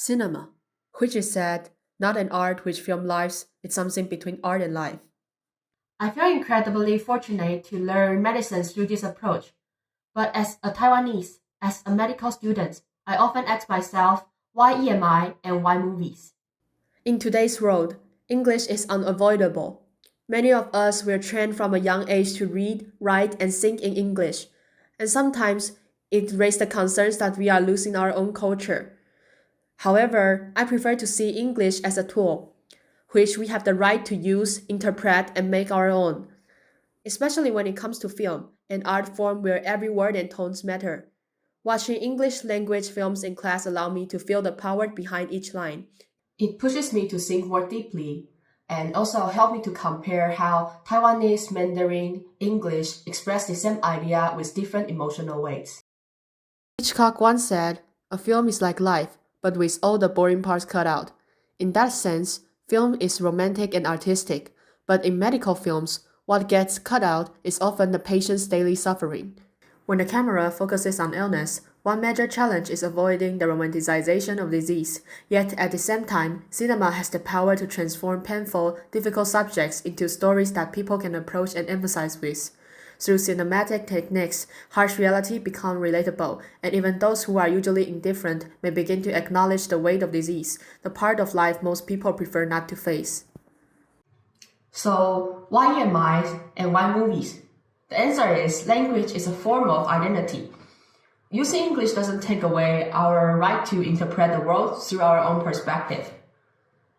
Cinema, which is said, not an art which film lives, it's something between art and life. I feel incredibly fortunate to learn medicine through this approach. But as a Taiwanese, as a medical student, I often ask myself, why EMI and why movies? In today's world, English is unavoidable. Many of us were trained from a young age to read, write, and think in English, and sometimes it raises the concerns that we are losing our own culture. However, I prefer to see English as a tool, which we have the right to use, interpret, and make our own, especially when it comes to film, an art form where every word and tones matter. Watching English language films in class allow me to feel the power behind each line. It pushes me to think more deeply and also help me to compare how Taiwanese, Mandarin, English express the same idea with different emotional weights. Hitchcock once said, "A film is like life, but with all the boring parts cut out." In that sense, film is romantic and artistic, but in medical films, what gets cut out is often the patient's daily suffering. When the camera focuses on illness, one major challenge is avoiding the romanticization of disease. Yet at the same time, cinema has the power to transform painful, difficult subjects into stories that people can approach and empathize with. Through cinematic techniques, harsh reality becomes relatable, and even those who are usually indifferent may begin to acknowledge the weight of disease, the part of life most people prefer not to face. So, why EMIs and why movies? The answer is language is a form of identity. Using English doesn't take away our right to interpret the world through our own perspective.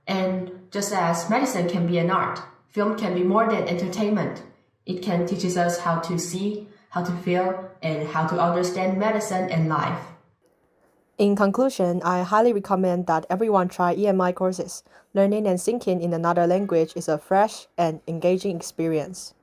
And just as medicine can be an art, film can be more than entertainment. It can teach us how to see, how to feel, and how to understand medicine and life. In conclusion, I highly recommend that everyone try EMI courses. Learning and thinking in another language is a fresh and engaging experience.